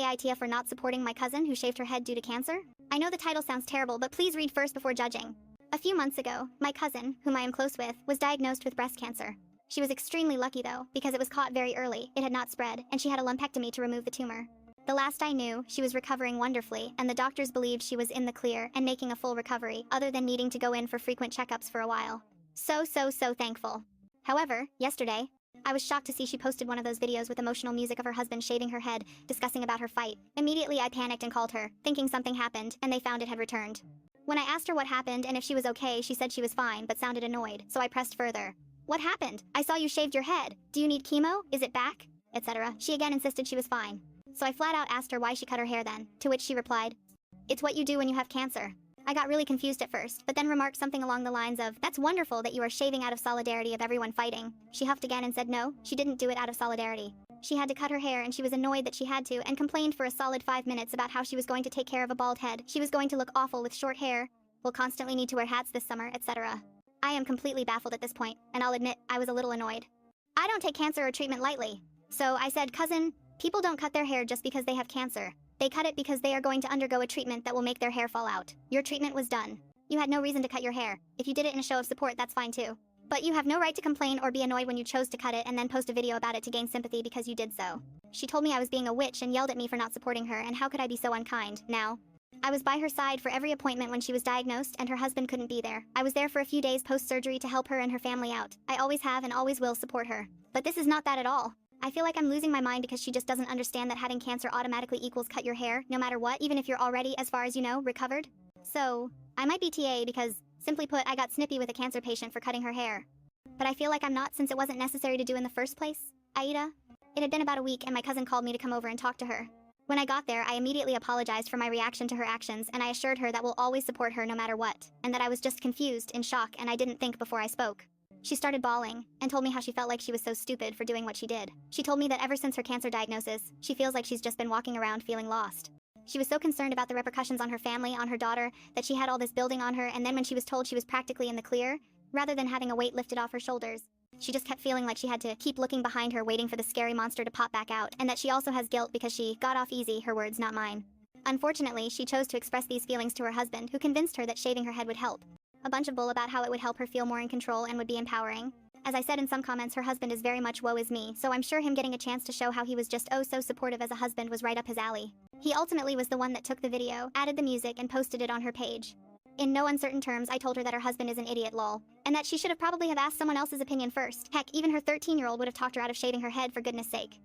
AITA for not supporting my cousin who shaved her head due to cancer? I know the title sounds terrible, but please read first before judging. A few months ago, my cousin, whom I am close with, was diagnosed with breast cancer. She was extremely lucky though, because it was caught very early, it had not spread, and she had a lumpectomy to remove the tumor. The last I knew, she was recovering wonderfully, and the doctors believed she was in the clear and making a full recovery, other than needing to go in for frequent checkups for a while. So thankful. However, yesterday, I was shocked to see she posted one of those videos with emotional music of her husband shaving her head, discussing about her fight. Immediately I panicked and called her, thinking something happened, and they found it had returned. When I asked her what happened and if she was okay, she said she was fine, but sounded annoyed, so I pressed further. What happened? I saw you shaved your head. Do you need chemo? Is it back? Etc. She again insisted she was fine. So I flat out asked her why she cut her hair then, to which she replied, "It's what you do when you have cancer." I got really confused at first, but then remarked something along the lines of, "That's wonderful that you are shaving out of solidarity of everyone fighting." She huffed again and said no, she didn't do it out of solidarity. She had to cut her hair and she was annoyed that she had to and complained for a solid 5 minutes about how she was going to take care of a bald head, she was going to look awful with short hair, will constantly need to wear hats this summer, etc. I am completely baffled at this point, and I'll admit, I was a little annoyed. I don't take cancer or treatment lightly. So I said, "Cousin, people don't cut their hair just because they have cancer. They cut it because they are going to undergo a treatment that will make their hair fall out. Your treatment was done. You had no reason to cut your hair. If you did it in a show of support, that's fine too. But you have no right to complain or be annoyed when you chose to cut it and then post a video about it to gain sympathy because you did so." She told me I was being a witch and yelled at me for not supporting her, and how could I be so unkind, now? I was by her side for every appointment when she was diagnosed and her husband couldn't be there. I was there for a few days post-surgery to help her and her family out. I always have and always will support her. But this is not that at all. I feel like I'm losing my mind because she just doesn't understand that having cancer automatically equals cut your hair, no matter what, even if you're already, as far as you know, recovered. So, I might be TA because, simply put, I got snippy with a cancer patient for cutting her hair. But I feel like I'm not, since it wasn't necessary to do in the first place. AITA? It had been about a week and my cousin called me to come over and talk to her. When I got there, I immediately apologized for my reaction to her actions, and I assured her that we'll always support her no matter what, and that I was just confused, in shock, and I didn't think before I spoke. She started bawling, and told me how she felt like she was so stupid for doing what she did. She told me that ever since her cancer diagnosis, she feels like she's just been walking around feeling lost. She was so concerned about the repercussions on her family, on her daughter, that she had all this building on her, and then when she was told she was practically in the clear, rather than having a weight lifted off her shoulders, she just kept feeling like she had to keep looking behind her waiting for the scary monster to pop back out, and that she also has guilt because she got off easy, her words, not mine. Unfortunately, she chose to express these feelings to her husband, who convinced her that shaving her head would help. A bunch of bull about how it would help her feel more in control and would be empowering. As I said in some comments, her husband is very much woe is me, so I'm sure him getting a chance to show how he was just oh so supportive as a husband was right up his alley. He ultimately was the one that took the video, added the music, and posted it on her page. In no uncertain terms, I told her that her husband is an idiot, lol, and that she should have probably have asked someone else's opinion first. Heck, even her 13-year-old would have talked her out of shaving her head, for goodness sake.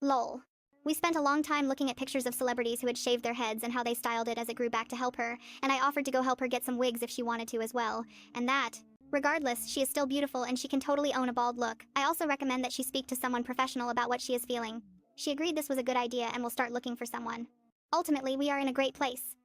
Lol. We spent a long time looking at pictures of celebrities who had shaved their heads and how they styled it as it grew back to help her, and I offered to go help her get some wigs if she wanted to as well, and that, regardless, she is still beautiful and she can totally own a bald look. I also recommend that she speak to someone professional about what she is feeling. She agreed this was a good idea and will start looking for someone. Ultimately, we are in a great place.